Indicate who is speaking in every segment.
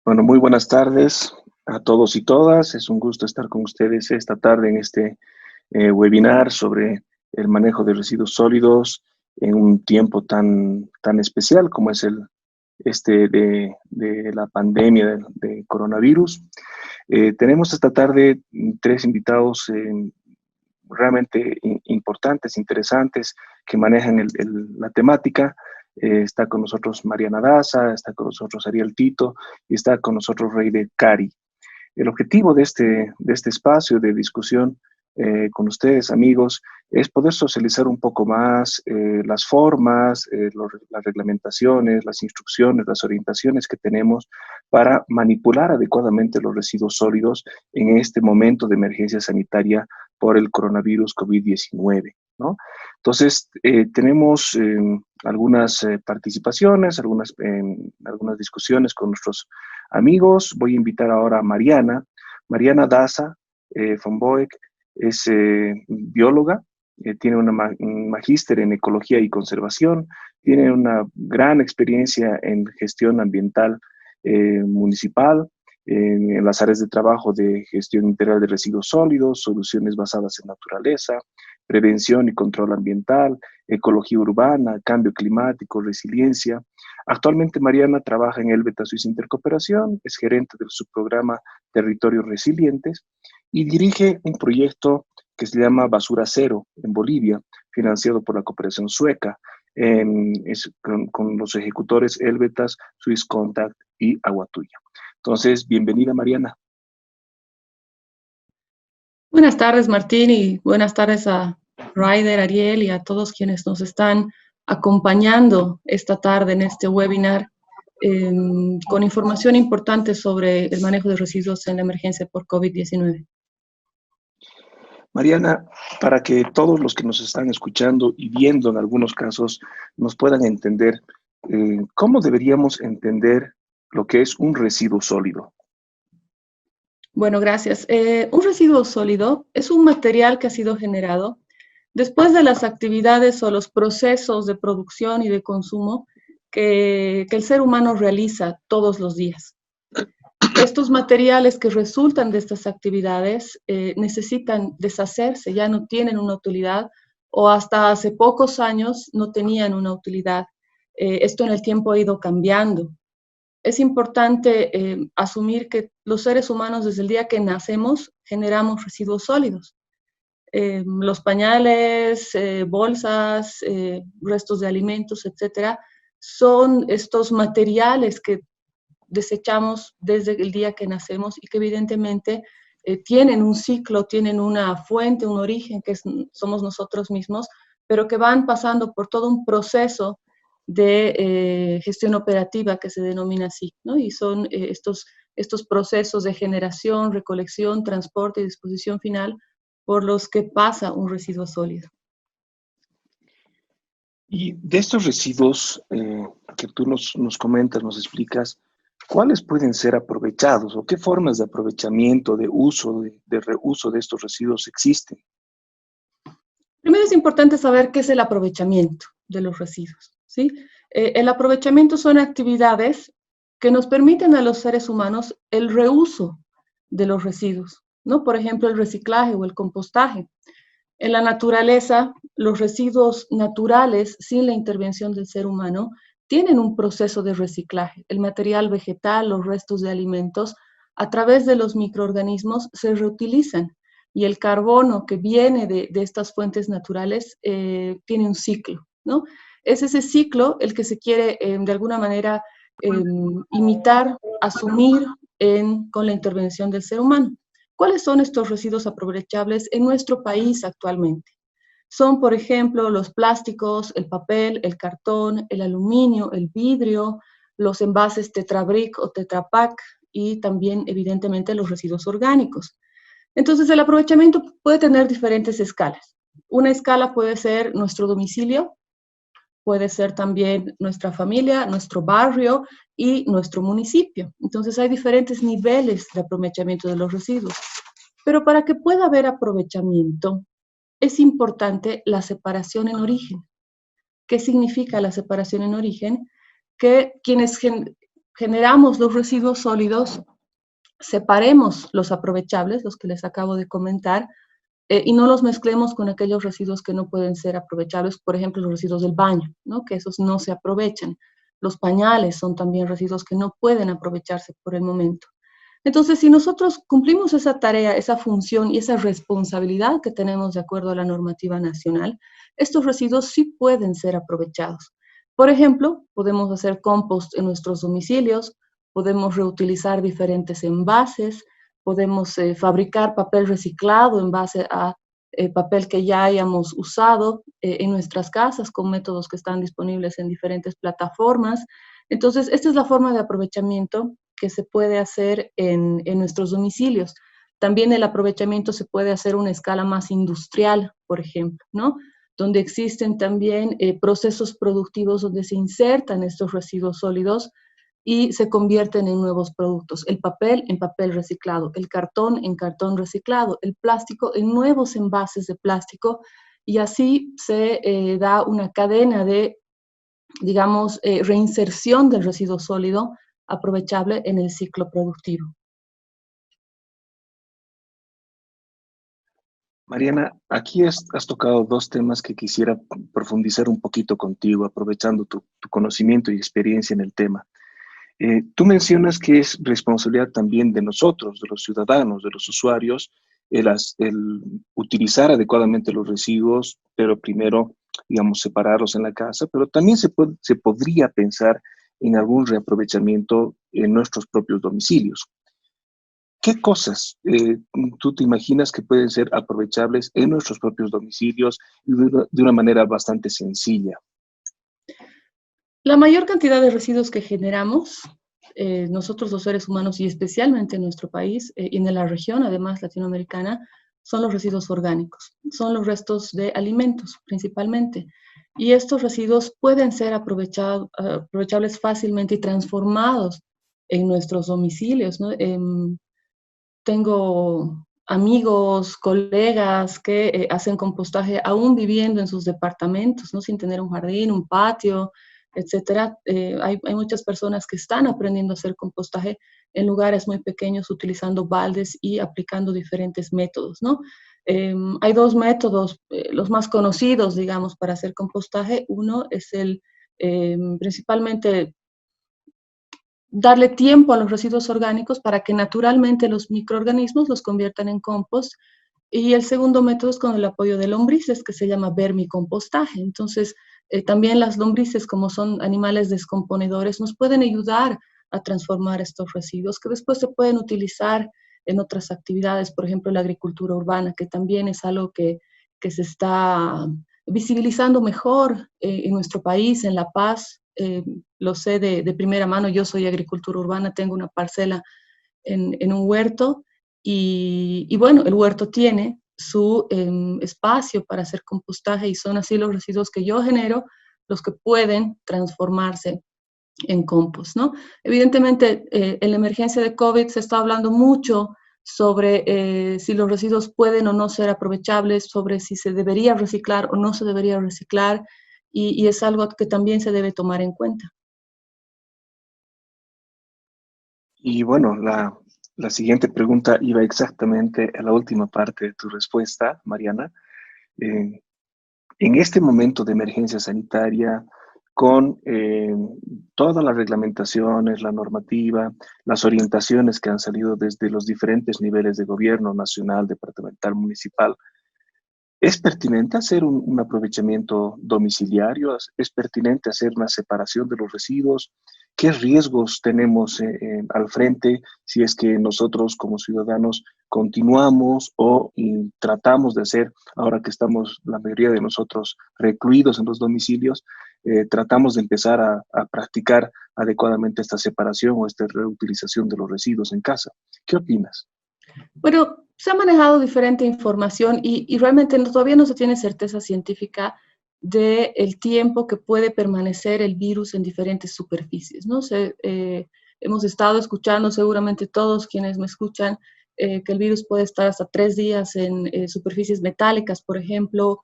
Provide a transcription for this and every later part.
Speaker 1: Bueno, muy buenas tardes a todos y todas. Es un gusto estar con ustedes esta tarde en este webinar sobre el manejo de residuos sólidos en un tiempo tan especial como es de la pandemia de coronavirus. Tenemos esta tarde tres invitados realmente importantes, interesantes, que manejan la temática. Está con nosotros Mariana Daza, está con nosotros Ariel Tito y está con nosotros Rey de Cari. El objetivo de este espacio de discusión con ustedes, amigos, es poder socializar un poco más las formas, las reglamentaciones, las instrucciones, las orientaciones que tenemos para manipular adecuadamente los residuos sólidos en este momento de emergencia sanitaria por el coronavirus COVID-19, ¿no? Entonces, tenemos algunas participaciones, algunas discusiones con nuestros amigos. Voy a invitar ahora a Mariana Daza von Boeck. Es bióloga, tiene un magíster en ecología y conservación, tiene una gran experiencia en gestión ambiental municipal, en las áreas de trabajo de gestión integral de residuos sólidos, soluciones basadas en naturaleza, prevención y control ambiental, ecología urbana, cambio climático, resiliencia. Actualmente Mariana trabaja en Helveta Suiza Intercooperación, es gerente del subprograma Territorios Resilientes y dirige un proyecto que se llama Basura Cero en Bolivia, financiado por la cooperación sueca, con los ejecutores Helvetas, Swiss Contact y Agua Tuya. Entonces, bienvenida Mariana.
Speaker 2: Buenas tardes, Martín, y buenas tardes a Ryder, Ariel y a todos quienes nos están acompañando esta tarde en este webinar con información importante sobre el manejo de residuos en la emergencia por COVID-19.
Speaker 1: Mariana, para que todos los que nos están escuchando y viendo en algunos casos nos puedan entender, ¿cómo deberíamos entender lo que es un residuo sólido?
Speaker 2: Bueno, gracias. Un residuo sólido es un material que ha sido generado después de las actividades o los procesos de producción y de consumo que el ser humano realiza todos los días. Estos materiales que resultan de estas actividades necesitan deshacerse, ya no tienen una utilidad o hasta hace pocos años no tenían una utilidad. Esto en el tiempo ha ido cambiando. Es importante asumir que los seres humanos desde el día que nacemos generamos residuos sólidos. Los pañales, bolsas, restos de alimentos, etcétera, son estos materiales que desechamos desde el día que nacemos y que evidentemente tienen un ciclo, tienen una fuente, un origen que somos nosotros mismos, pero que van pasando por todo un proceso de gestión operativa que se denomina así, ¿no? Y son estos procesos de generación, recolección, transporte y disposición final por los que pasa un residuo sólido.
Speaker 1: Y de estos residuos que tú nos comentas, nos explicas, ¿cuáles pueden ser aprovechados o qué formas de aprovechamiento, de uso, de reuso de estos residuos existen?
Speaker 2: Primero es importante saber qué es el aprovechamiento de los residuos, ¿sí? El aprovechamiento son actividades que nos permiten a los seres humanos el reuso de los residuos, ¿no? Por ejemplo, el reciclaje o el compostaje. En la naturaleza, los residuos naturales, sin la intervención del ser humano, tienen un proceso de reciclaje. El material vegetal, los restos de alimentos, a través de los microorganismos se reutilizan. Y el carbono que viene de estas fuentes naturales tiene un ciclo, ¿no? Es ese ciclo el que se quiere, de alguna manera, imitar, asumir con la intervención del ser humano. ¿Cuáles son estos residuos aprovechables en nuestro país actualmente? Son, por ejemplo, los plásticos, el papel, el cartón, el aluminio, el vidrio, los envases Tetra Brick o Tetra Pak y también, evidentemente, los residuos orgánicos. Entonces, el aprovechamiento puede tener diferentes escalas. Una escala puede ser nuestro domicilio, puede ser también nuestra familia, nuestro barrio y nuestro municipio. Entonces hay diferentes niveles de aprovechamiento de los residuos. Pero para que pueda haber aprovechamiento, es importante la separación en origen. ¿Qué significa la separación en origen? Que quienes generamos los residuos sólidos, separemos los aprovechables, los que les acabo de comentar, y no los mezclemos con aquellos residuos que no pueden ser aprovechables, por ejemplo, los residuos del baño, ¿no? Que esos no se aprovechan. Los pañales son también residuos que no pueden aprovecharse por el momento. Entonces, si nosotros cumplimos esa tarea, esa función y esa responsabilidad que tenemos de acuerdo a la normativa nacional, estos residuos sí pueden ser aprovechados. Por ejemplo, podemos hacer compost en nuestros domicilios, podemos reutilizar diferentes envases, podemos fabricar papel reciclado en base a papel que ya hayamos usado en nuestras casas con métodos que están disponibles en diferentes plataformas. Entonces, esta es la forma de aprovechamiento que se puede hacer en nuestros domicilios. También el aprovechamiento se puede hacer a una escala más industrial, por ejemplo, ¿no? Donde existen también procesos productivos donde se insertan estos residuos sólidos y se convierten en nuevos productos. El papel en papel reciclado, el cartón en cartón reciclado, el plástico en nuevos envases de plástico, y así se da una cadena de, digamos, reinserción del residuo sólido aprovechable en el ciclo productivo.
Speaker 1: Mariana, aquí has tocado dos temas que quisiera profundizar un poquito contigo, aprovechando tu conocimiento y experiencia en el tema. Tú mencionas que es responsabilidad también de nosotros, de los ciudadanos, de los usuarios, el utilizar adecuadamente los residuos, pero primero, digamos, separarlos en la casa, pero también se podría pensar en algún reaprovechamiento en nuestros propios domicilios. ¿Qué cosas tú te imaginas que pueden ser aprovechables en nuestros propios domicilios y de una manera bastante sencilla?
Speaker 2: La mayor cantidad de residuos que generamos, nosotros los seres humanos y especialmente en nuestro país y en la región, además latinoamericana, son los residuos orgánicos, son los restos de alimentos principalmente. Y estos residuos pueden ser aprovechables fácilmente y transformados en nuestros domicilios, ¿no? Tengo amigos, colegas que hacen compostaje aún viviendo en sus departamentos, ¿no? Sin tener un jardín, un patio, etcétera. Hay muchas personas que están aprendiendo a hacer compostaje en lugares muy pequeños utilizando baldes y aplicando diferentes métodos, ¿no? Hay dos métodos, los más conocidos, digamos, para hacer compostaje. Uno es principalmente darle tiempo a los residuos orgánicos para que naturalmente los microorganismos los conviertan en compost. Y el segundo método es con el apoyo de lombrices, que se llama vermicompostaje. Entonces, también las lombrices, como son animales descomponedores, nos pueden ayudar a transformar estos residuos que después se pueden utilizar en otras actividades, por ejemplo, la agricultura urbana, que también es algo que se está visibilizando mejor en nuestro país, en La Paz. Lo sé de primera mano, yo soy agricultura urbana, tengo una parcela en un huerto y bueno, el huerto tiene su espacio para hacer compostaje y son así los residuos que yo genero los que pueden transformarse en compost, ¿no? Evidentemente, en la emergencia de COVID se está hablando mucho sobre si los residuos pueden o no ser aprovechables, sobre si se debería reciclar o no se debería reciclar, y es algo que también se debe tomar en cuenta.
Speaker 1: Y bueno, la siguiente pregunta iba exactamente a la última parte de tu respuesta, Mariana. Eh, en este momento de emergencia sanitaria, con todas las reglamentaciones, la normativa, las orientaciones que han salido desde los diferentes niveles de gobierno, nacional, departamental, municipal, ¿es pertinente hacer un aprovechamiento domiciliario? ¿Es pertinente hacer una separación de los residuos? ¿Qué riesgos tenemos al frente si es que nosotros como ciudadanos continuamos o tratamos de hacer, ahora que estamos la mayoría de nosotros recluidos en los domicilios, tratamos de empezar a practicar adecuadamente esta separación o esta reutilización de los residuos en casa? ¿Qué opinas?
Speaker 2: Bueno, se ha manejado diferente información y realmente todavía no se tiene certeza científica del tiempo que puede permanecer el virus en diferentes superficies, ¿no? Hemos estado escuchando, seguramente todos quienes me escuchan, que el virus puede estar hasta 3 días en superficies metálicas, por ejemplo,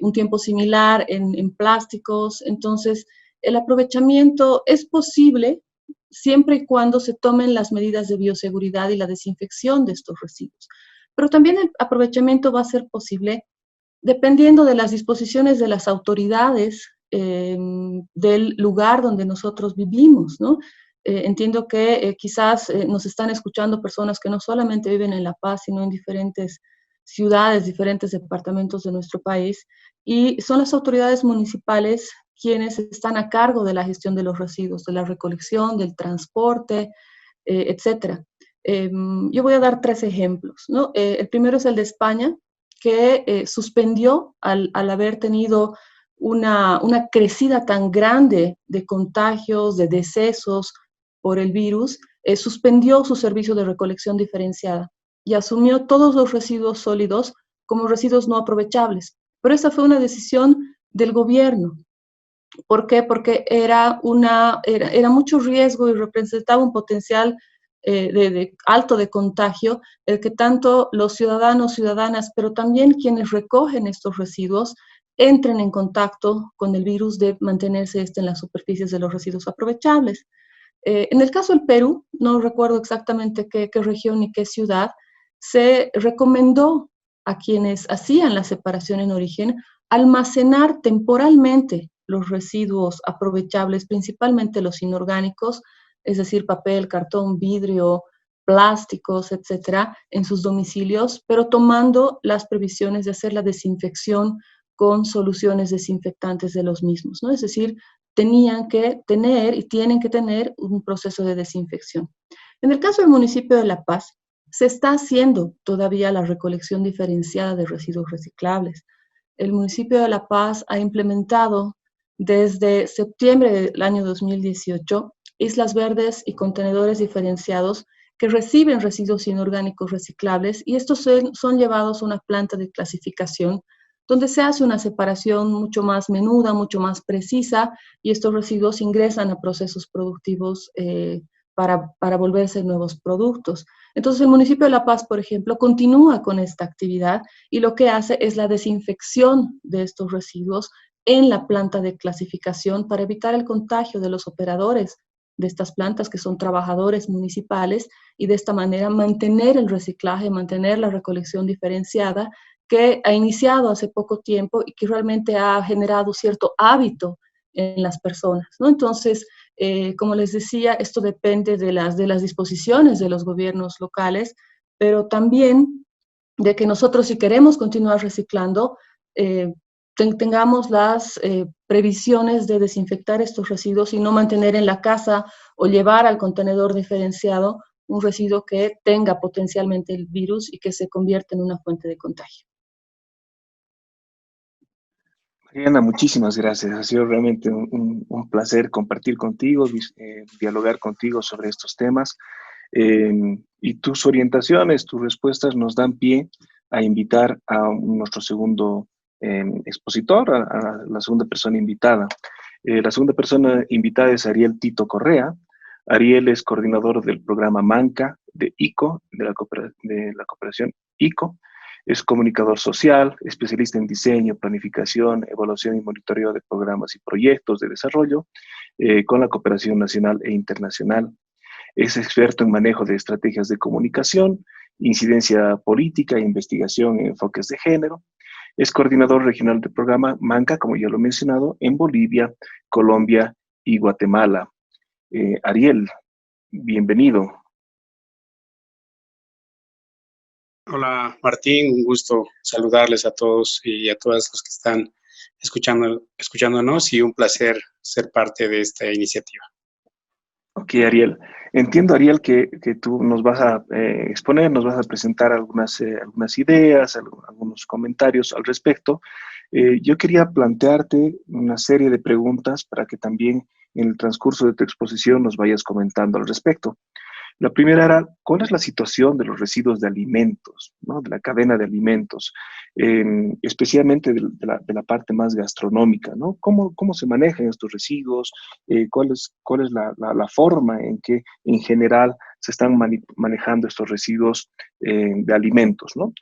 Speaker 2: un tiempo similar en plásticos. Entonces, el aprovechamiento es posible, siempre y cuando se tomen las medidas de bioseguridad y la desinfección de estos residuos. Pero también el aprovechamiento va a ser posible dependiendo de las disposiciones de las autoridades del lugar donde nosotros vivimos, ¿no? Entiendo que quizás nos están escuchando personas que no solamente viven en La Paz, sino en diferentes ciudades, diferentes departamentos de nuestro país, y son las autoridades municipales quienes están a cargo de la gestión de los residuos, de la recolección, del transporte, etcétera. Yo voy a dar 3 ejemplos, ¿no? El primero es el de España, que suspendió al haber tenido una crecida tan grande de contagios, de decesos por el virus, suspendió su servicio de recolección diferenciada y asumió todos los residuos sólidos como residuos no aprovechables. Pero esa fue una decisión del gobierno. ¿Por qué? Porque era mucho riesgo y representaba un potencial de alto de contagio, el que tanto los ciudadanos, ciudadanas, pero también quienes recogen estos residuos, entren en contacto con el virus de mantenerse en las superficies de los residuos aprovechables. En el caso del Perú, no recuerdo exactamente qué región ni qué ciudad, se recomendó a quienes hacían la separación en origen almacenar temporalmente los residuos aprovechables, principalmente los inorgánicos, es decir, papel, cartón, vidrio, plásticos, etcétera, en sus domicilios, pero tomando las previsiones de hacer la desinfección con soluciones desinfectantes de los mismos, ¿no? Es decir, tenían que tener y tienen que tener un proceso de desinfección. En el caso del municipio de La Paz, se está haciendo todavía la recolección diferenciada de residuos reciclables. El municipio de La Paz ha implementado desde septiembre del año 2018 islas verdes y contenedores diferenciados que reciben residuos inorgánicos reciclables y estos son llevados a una planta de clasificación donde se hace una separación mucho más menuda, mucho más precisa, y estos residuos ingresan a procesos productivos para volverse nuevos productos. Entonces, el municipio de La Paz, por ejemplo, continúa con esta actividad y lo que hace es la desinfección de estos residuos en la planta de clasificación para evitar el contagio de los operadores de estas plantas, que son trabajadores municipales, y de esta manera mantener el reciclaje, mantener la recolección diferenciada que ha iniciado hace poco tiempo y que realmente ha generado cierto hábito en las personas, ¿no? Entonces, como les decía, esto depende de las disposiciones de los gobiernos locales, pero también de que nosotros, si queremos continuar reciclando, tengamos las previsiones de desinfectar estos residuos y no mantener en la casa o llevar al contenedor diferenciado un residuo que tenga potencialmente el virus y que se convierta en una fuente de contagio.
Speaker 1: Mariana, muchísimas gracias. Ha sido realmente un placer compartir contigo, dialogar contigo sobre estos temas. Y tus orientaciones, tus respuestas nos dan pie a invitar a nuestro segundo expositor, a la segunda persona invitada. La segunda persona invitada es Ariel Tito Correa. Ariel es coordinador del programa MANCA de ICO, de la cooperación ICO. Es comunicador social, especialista en diseño, planificación, evaluación y monitoreo de programas y proyectos de desarrollo con la cooperación nacional e internacional. Es experto en manejo de estrategias de comunicación, incidencia política e investigación en enfoques de género. Es coordinador regional del programa MANCA, como ya lo he mencionado, en Bolivia, Colombia y Guatemala. Ariel, bienvenido.
Speaker 3: Hola Martín, un gusto saludarles a todos y a todas los que están escuchándonos y un placer ser parte de esta iniciativa.
Speaker 1: Ok, Ariel. Entiendo, Ariel, que tú nos vas a exponer, nos vas a presentar algunas ideas, algunos comentarios al respecto. Yo quería plantearte una serie de preguntas para que también en el transcurso de tu exposición nos vayas comentando al respecto. La primera era, ¿cuál es la situación de los residuos de alimentos, ¿no? De la cadena de alimentos, especialmente de la parte más gastronómica, ¿no? ¿Cómo se manejan estos residuos? ¿Cuál es la forma en que en general se están manejando estos residuos de alimentos, ¿no?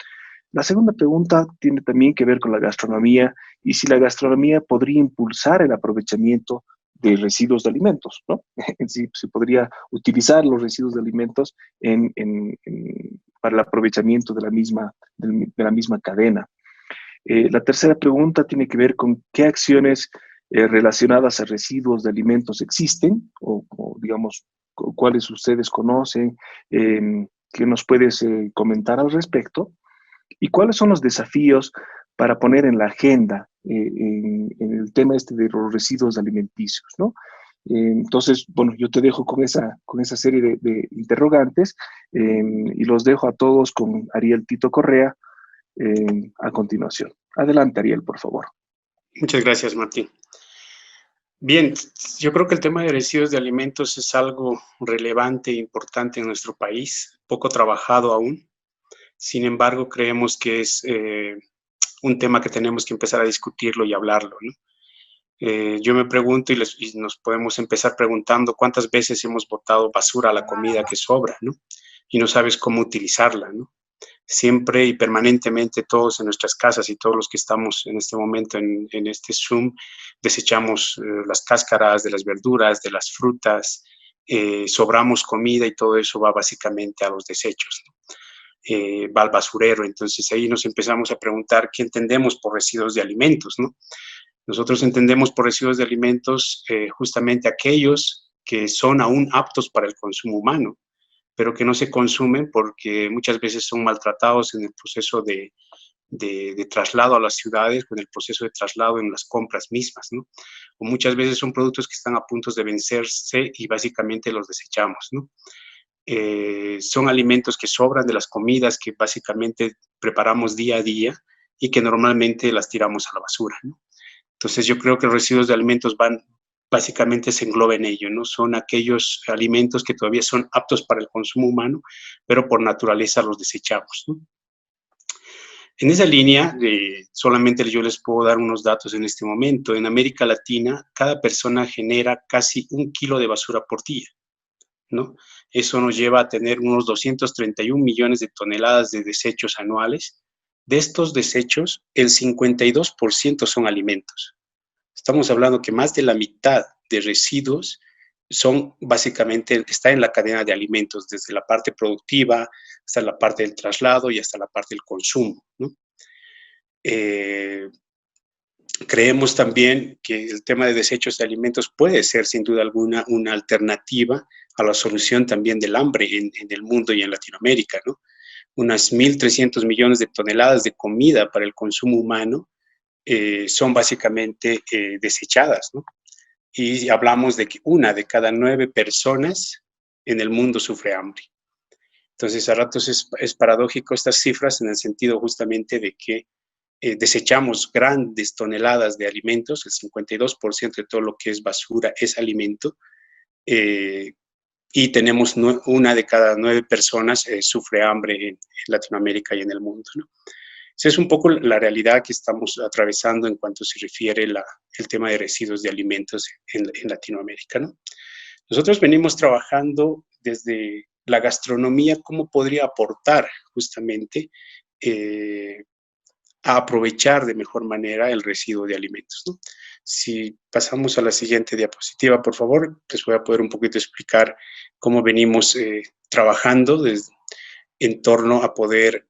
Speaker 1: La segunda pregunta tiene también que ver con la gastronomía y si la gastronomía podría impulsar el aprovechamiento de residuos de alimentos, ¿no? Sí, se podría utilizar los residuos de alimentos para el aprovechamiento de la misma cadena. La tercera pregunta tiene que ver con qué acciones relacionadas a residuos de alimentos existen, o digamos, cuáles ustedes conocen, que nos puedes comentar al respecto, y cuáles son los desafíos para poner en la agenda en el tema este de los residuos alimenticios, ¿no? Entonces, bueno, yo te dejo con esa serie de interrogantes y los dejo a todos con Ariel Tito Correa a continuación. Adelante, Ariel, por favor.
Speaker 3: Muchas gracias, Martín. Bien, yo creo que el tema de residuos de alimentos es algo relevante e importante en nuestro país, poco trabajado aún. Sin embargo, creemos que es un tema que tenemos que empezar a discutirlo y hablarlo, ¿no? Yo me pregunto y nos podemos empezar preguntando cuántas veces hemos botado basura a la comida que sobra, ¿no? Y no sabes cómo utilizarla, ¿no? Siempre y permanentemente todos en nuestras casas y todos los que estamos en este momento en este Zoom, desechamos las cáscaras de las verduras, de las frutas, sobramos comida y todo eso va básicamente a los desechos, ¿no? Va al basurero. Entonces ahí nos empezamos a preguntar qué entendemos por residuos de alimentos, ¿no? Nosotros entendemos por residuos de alimentos justamente aquellos que son aún aptos para el consumo humano, pero que no se consumen porque muchas veces son maltratados en el proceso de traslado a las ciudades, con el proceso de traslado en las compras mismas, ¿no? O muchas veces son productos que están a punto de vencerse y básicamente los desechamos, ¿no? Son alimentos que sobran de las comidas que básicamente preparamos día a día y que normalmente las tiramos a la basura, ¿no? Entonces yo creo que los residuos de alimentos básicamente se engloba en ello, ¿no? Son aquellos alimentos que todavía son aptos para el consumo humano, pero por naturaleza los desechamos, ¿no? En esa línea, solamente yo les puedo dar unos datos en este momento. En América Latina, cada persona genera casi 1 kilo de basura por día, ¿no? Eso nos lleva a tener unos 231 millones de toneladas de desechos anuales. De estos desechos, el 52% son alimentos. Estamos hablando que más de la mitad de residuos está en la cadena de alimentos, desde la parte productiva hasta la parte del traslado y hasta la parte del consumo, ¿no? Creemos también que el tema de desechos de alimentos puede ser, sin duda alguna, una alternativa a la solución también del hambre en el mundo y en Latinoamérica, ¿no? Unas 1.300 millones de toneladas de comida para el consumo humano son básicamente desechadas, ¿no? Y hablamos de que 1 de cada 9 personas en el mundo sufre hambre. Entonces, a ratos es paradójico estas cifras en el sentido justamente de que desechamos grandes toneladas de alimentos, el 52% de todo lo que es basura es alimento, y tenemos 1 de cada 9 personas sufre hambre en Latinoamérica y en el mundo, ¿no? Esa es un poco la realidad que estamos atravesando en cuanto se refiere el tema de residuos de alimentos en Latinoamérica, ¿no? Nosotros venimos trabajando desde la gastronomía, cómo podría aportar justamente a aprovechar de mejor manera el residuo de alimentos, ¿no? Si pasamos a la siguiente diapositiva, por favor, les voy a poder un poquito explicar cómo venimos trabajando en torno a poder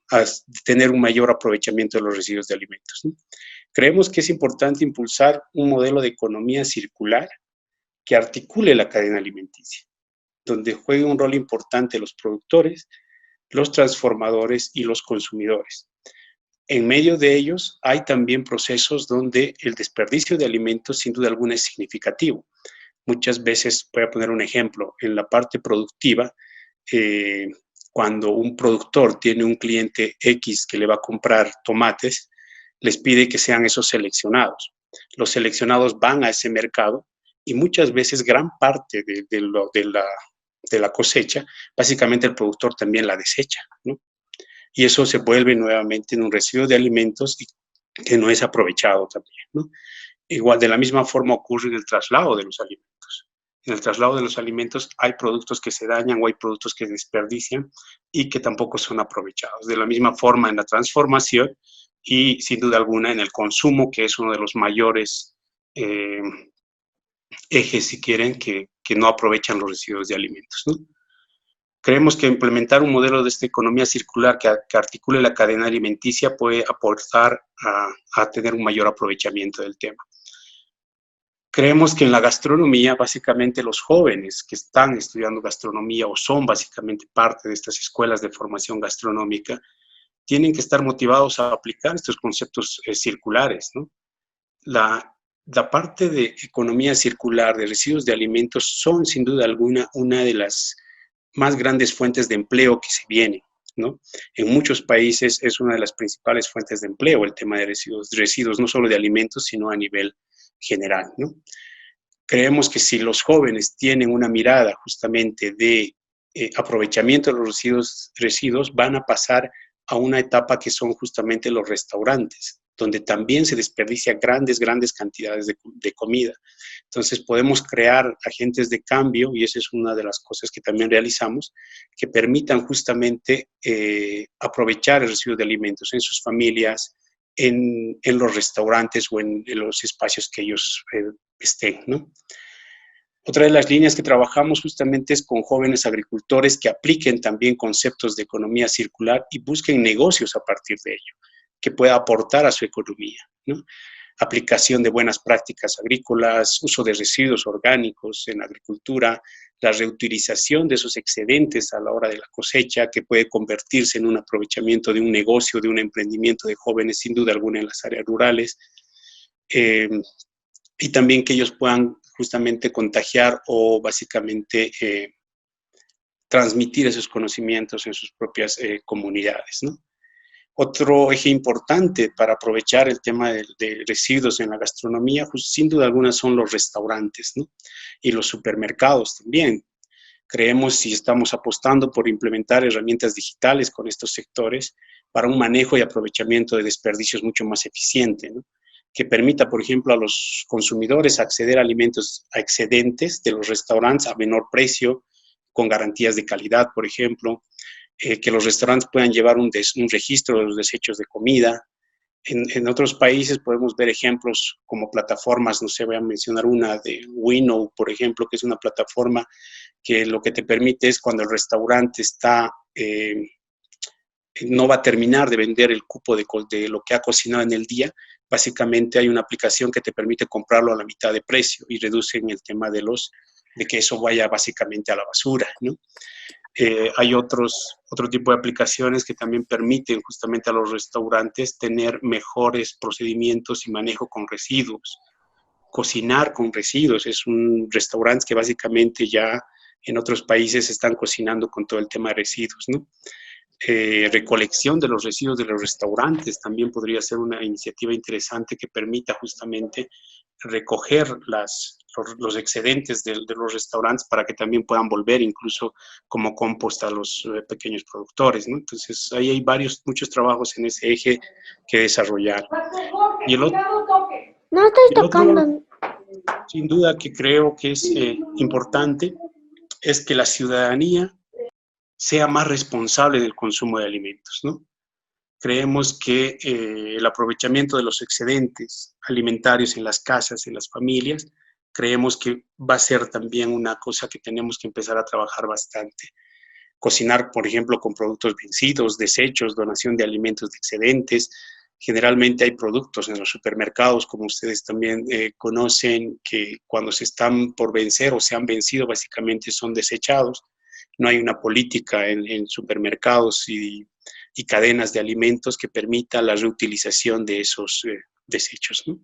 Speaker 3: a tener un mayor aprovechamiento de los residuos de alimentos, ¿no? Creemos que es importante impulsar un modelo de economía circular que articule la cadena alimenticia, donde juegue un rol importante los productores, los transformadores y los consumidores. En medio de ellos hay también procesos donde el desperdicio de alimentos sin duda alguna es significativo. Muchas veces, voy a poner un ejemplo, en la parte productiva, cuando un productor tiene un cliente X que le va a comprar tomates, les pide que sean esos seleccionados. Los seleccionados van a ese mercado y muchas veces gran parte de la cosecha, básicamente el productor también la desecha, ¿no? Y eso se vuelve nuevamente en un residuo de alimentos que no es aprovechado también, ¿no? Igual, de la misma forma ocurre en el traslado de los alimentos. En el traslado de los alimentos hay productos que se dañan o hay productos que se desperdician y que tampoco son aprovechados. De la misma forma en la transformación y sin duda alguna en el consumo, que es uno de los mayores ejes, si quieren, que no aprovechan los residuos de alimentos, ¿no? Creemos que implementar un modelo de esta economía circular que articule la cadena alimenticia puede aportar a tener un mayor aprovechamiento del tema. Creemos que en la gastronomía, básicamente los jóvenes que están estudiando gastronomía o son básicamente parte de estas escuelas de formación gastronómica, tienen que estar motivados a aplicar estos conceptos circulares, ¿no? La parte de economía circular, de residuos de alimentos, son sin duda alguna una de las más grandes fuentes de empleo que se vienen, ¿no? En muchos países es una de las principales fuentes de empleo el tema de residuos no solo de alimentos, sino a nivel general, ¿no? Creemos que si los jóvenes tienen una mirada justamente de aprovechamiento de los residuos, van a pasar a una etapa que son justamente los restaurantes, donde también se desperdicia grandes cantidades de comida. Entonces podemos crear agentes de cambio, y esa es una de las cosas que también realizamos, que permitan justamente aprovechar el residuo de alimentos en sus familias, en los restaurantes o en los espacios que ellos estén, ¿no? Otra de las líneas que trabajamos justamente es con jóvenes agricultores que apliquen también conceptos de economía circular y busquen negocios a partir de ello, que pueda aportar a su economía, ¿no? Aplicación de buenas prácticas agrícolas, uso de residuos orgánicos en agricultura, la reutilización de esos excedentes a la hora de la cosecha, que puede convertirse en un aprovechamiento de un negocio, de un emprendimiento de jóvenes, sin duda alguna, en las áreas rurales. Y también que ellos puedan justamente contagiar o básicamente transmitir esos conocimientos en sus propias comunidades, ¿no? Otro eje importante para aprovechar el tema de residuos en la gastronomía, pues, sin duda alguna, son los restaurantes, ¿no? Y los supermercados también. Creemos, si estamos apostando por implementar herramientas digitales con estos sectores para un manejo y aprovechamiento de desperdicios mucho más eficiente, ¿no? Que permita, por ejemplo, a los consumidores acceder a alimentos excedentes de los restaurantes a menor precio, con garantías de calidad, por ejemplo, que los restaurantes puedan llevar un registro de los desechos de comida. En otros países podemos ver ejemplos como plataformas, no sé, voy a mencionar una de Winnow, por ejemplo, que es una plataforma que lo que te permite es cuando el restaurante está, no va a terminar de vender el cupo de lo que ha cocinado en el día, básicamente hay una aplicación que te permite comprarlo a la mitad de precio y reducen el tema de que eso vaya básicamente a la basura, ¿no? Hay otro tipo de aplicaciones que también permiten justamente a los restaurantes tener mejores procedimientos y manejo con residuos. Cocinar con residuos. Es un restaurante que básicamente ya en otros países están cocinando con todo el tema de residuos, ¿no? Recolección de los residuos de los restaurantes también podría ser una iniciativa interesante que permita justamente recoger los excedentes de los restaurantes para que también puedan volver incluso como compost a los pequeños productores, ¿no? Entonces, ahí hay muchos trabajos en ese eje que desarrollar. Y el otro,
Speaker 4: no estoy tocando.
Speaker 3: Sin duda que creo que es importante, es que la ciudadanía sea más responsable del consumo de alimentos, ¿no? Creemos que el aprovechamiento de los excedentes alimentarios en las casas, en las familias, creemos que va a ser también una cosa que tenemos que empezar a trabajar bastante. Cocinar, por ejemplo, con productos vencidos, desechos, donación de alimentos de excedentes. Generalmente hay productos en los supermercados, como ustedes también conocen, que cuando se están por vencer o se han vencido, básicamente son desechados. No hay una política en supermercados y cadenas de alimentos que permita la reutilización de esos desechos, ¿no?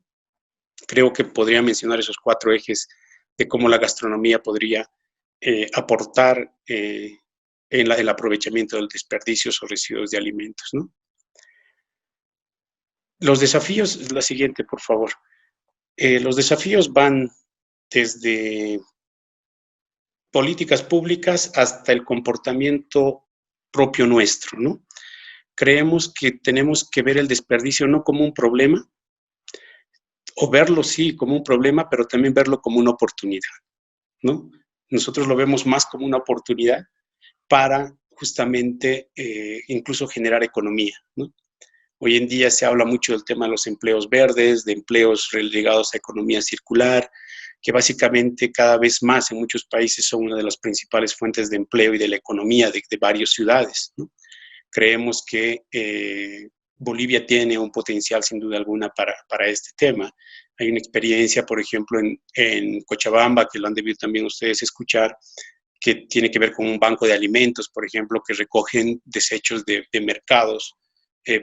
Speaker 3: Creo que podría mencionar esos 4 ejes de cómo la gastronomía podría aportar en el aprovechamiento de desperdicios o residuos de alimentos, ¿no? Los desafíos, la siguiente, por favor. Los desafíos van desde políticas públicas hasta el comportamiento propio nuestro, ¿no? Creemos que tenemos que ver el desperdicio no como un problema, o verlo sí como un problema, pero también verlo como una oportunidad, ¿no? Nosotros lo vemos más como una oportunidad para justamente incluso generar economía, ¿no? Hoy en día se habla mucho del tema de los empleos verdes, de empleos ligados a economía circular, que básicamente cada vez más en muchos países son una de las principales fuentes de empleo y de la economía de varias ciudades, ¿no? Creemos que Bolivia tiene un potencial sin duda alguna para este tema. Hay una experiencia, por ejemplo, en Cochabamba, que lo han debido también ustedes escuchar, que tiene que ver con un banco de alimentos, por ejemplo, que recogen desechos de mercados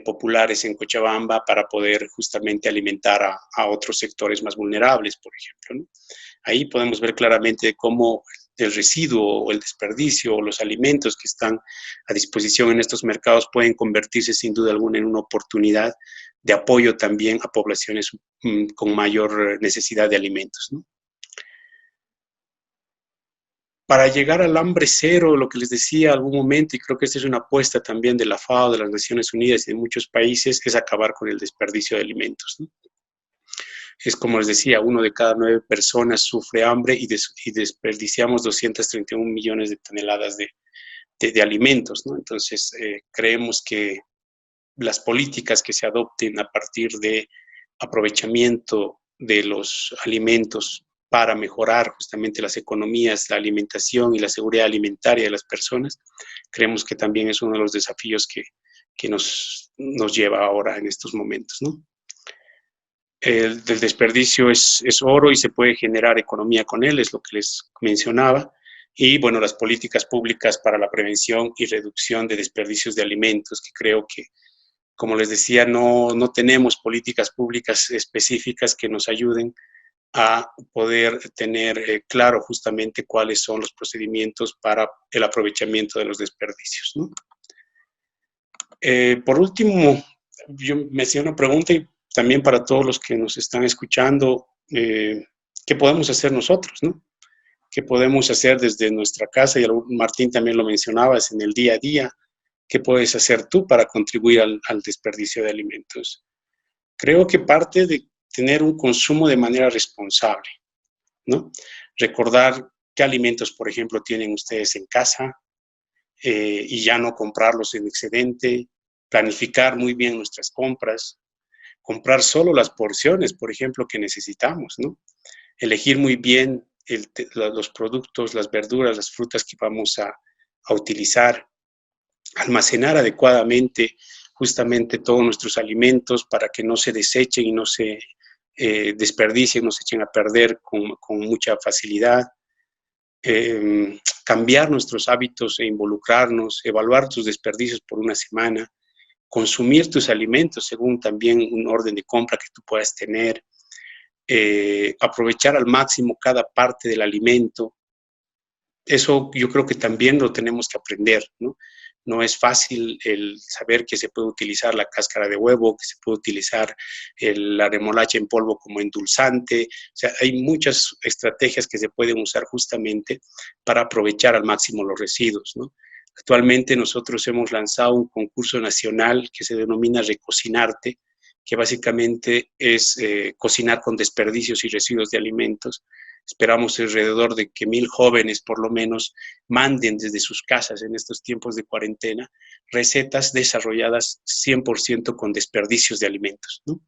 Speaker 3: populares en Cochabamba para poder justamente alimentar a otros sectores más vulnerables, por ejemplo, ¿no? Ahí podemos ver claramente cómo el residuo o el desperdicio o los alimentos que están a disposición en estos mercados pueden convertirse sin duda alguna en una oportunidad de apoyo también a poblaciones con mayor necesidad de alimentos, ¿no? Para llegar al hambre cero, lo que les decía algún momento, y creo que esta es una apuesta también de la FAO, de las Naciones Unidas y de muchos países, es acabar con el desperdicio de alimentos, ¿no? Es como les decía, 1 de cada 9 personas sufre hambre y desperdiciamos 231 millones de toneladas de alimentos, ¿no? Entonces, creemos que las políticas que se adopten a partir de aprovechamiento de los alimentos para mejorar justamente las economías, la alimentación y la seguridad alimentaria de las personas, creemos que también es uno de los desafíos que nos lleva ahora en estos momentos, ¿no? El desperdicio es oro y se puede generar economía con él, es lo que les mencionaba. Y bueno, las políticas públicas para la prevención y reducción de desperdicios de alimentos, que creo que, como les decía, no tenemos políticas públicas específicas que nos ayuden a poder tener claro justamente cuáles son los procedimientos para el aprovechamiento de los desperdicios, ¿no? Por último, yo me hacía una pregunta y también para todos los que nos están escuchando, ¿qué podemos hacer nosotros, no? ¿Qué podemos hacer desde nuestra casa? Y Martín también lo mencionaba, es en el día a día. ¿Qué puedes hacer tú para contribuir al desperdicio de alimentos? Creo que parte de tener un consumo de manera responsable, ¿no? Recordar qué alimentos, por ejemplo, tienen ustedes en casa y ya no comprarlos en excedente, planificar muy bien nuestras compras, comprar solo las porciones, por ejemplo, que necesitamos, ¿no? Elegir muy bien los productos, las verduras, las frutas que vamos a utilizar, almacenar adecuadamente justamente todos nuestros alimentos para que no se desechen y no se desperdicien, no se echen a perder con mucha facilidad. Cambiar nuestros hábitos e involucrarnos, evaluar tus desperdicios por una semana, consumir tus alimentos según también un orden de compra que tú puedas tener, aprovechar al máximo cada parte del alimento. Eso yo creo que también lo tenemos que aprender, ¿no? No es fácil el saber que se puede utilizar la cáscara de huevo, que se puede utilizar la remolacha en polvo como endulzante. O sea, hay muchas estrategias que se pueden usar justamente para aprovechar al máximo los residuos, ¿no? Actualmente nosotros hemos lanzado un concurso nacional que se denomina Recocinarte, que básicamente es cocinar con desperdicios y residuos de alimentos. Esperamos alrededor de que 1,000 jóvenes, por lo menos, manden desde sus casas en estos tiempos de cuarentena recetas desarrolladas 100% con desperdicios de alimentos, ¿no?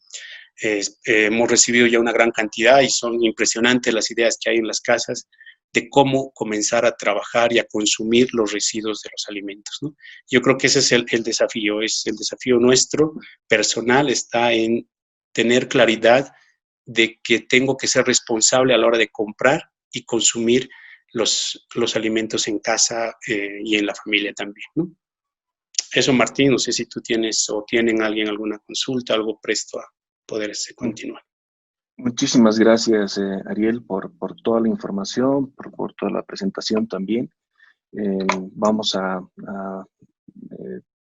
Speaker 3: Hemos recibido ya una gran cantidad y son impresionantes las ideas que hay en las casas de cómo comenzar a trabajar y a consumir los residuos de los alimentos, ¿no? Yo creo que ese es el desafío, es el desafío nuestro personal, está en tener claridad de que tengo que ser responsable a la hora de comprar y consumir los alimentos en casa y en la familia también, ¿no? Eso, Martín, no sé si tú tienes o tienen alguien alguna consulta, algo presto a poder continuar.
Speaker 1: Muchísimas gracias, Ariel, por toda la información, por toda la presentación también. Vamos a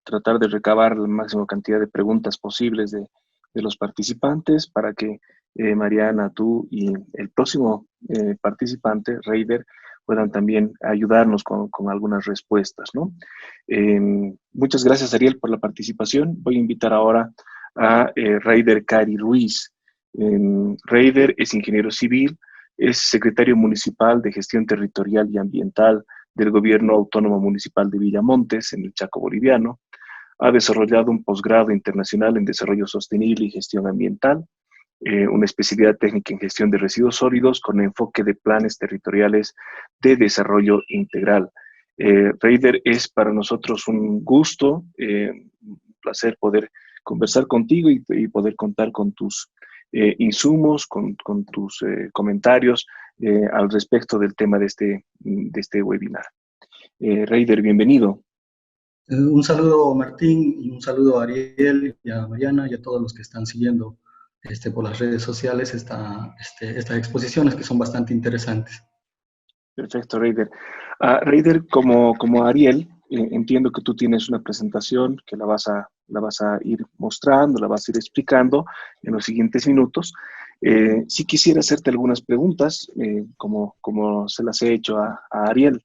Speaker 1: tratar de recabar la máxima cantidad de preguntas posibles de los participantes para que Mariana, tú y el próximo participante, Reider, puedan también ayudarnos con algunas respuestas, ¿no? Muchas gracias, Ariel, por la participación. Voy a invitar ahora a Reider Cari Ruiz. Reider es ingeniero civil, es secretario municipal de Gestión Territorial y Ambiental del Gobierno Autónomo Municipal de Villamontes, en el Chaco boliviano. Ha desarrollado un posgrado internacional en Desarrollo Sostenible y Gestión Ambiental. una especialidad técnica en gestión de residuos sólidos con enfoque de planes territoriales de desarrollo integral. Reider, es para nosotros un gusto, un placer poder conversar contigo y poder contar con tus insumos, con tus comentarios al respecto del tema de este webinar. Reider, bienvenido.
Speaker 5: Un saludo, Martín, y un saludo a Ariel y a Mariana y a todos los que están siguiendo por las redes sociales estas exposiciones que son bastante interesantes.
Speaker 1: Perfecto, Reider. Reider, como Ariel, entiendo que tú tienes una presentación que la vas a ir mostrando, la vas a ir explicando en los siguientes minutos. Sí quisiera hacerte algunas preguntas, como se las he hecho a Ariel.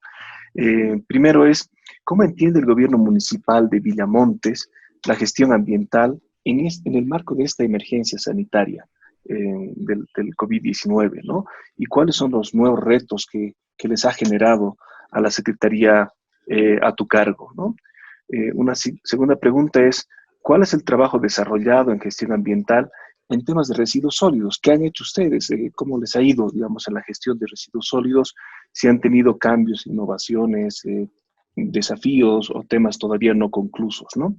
Speaker 1: Primero es, ¿cómo entiende el gobierno municipal de Villamontes la gestión ambiental en el marco de esta emergencia sanitaria del COVID-19, ¿no? ¿Y cuáles son los nuevos retos que les ha generado a la Secretaría a tu cargo, ¿no? Una segunda pregunta es, ¿cuál es el trabajo desarrollado en gestión ambiental en temas de residuos sólidos? ¿Qué han hecho ustedes? ¿Cómo les ha ido, digamos, en la gestión de residuos sólidos? ¿Si han tenido cambios, innovaciones, desafíos o temas todavía no conclusos, ¿no?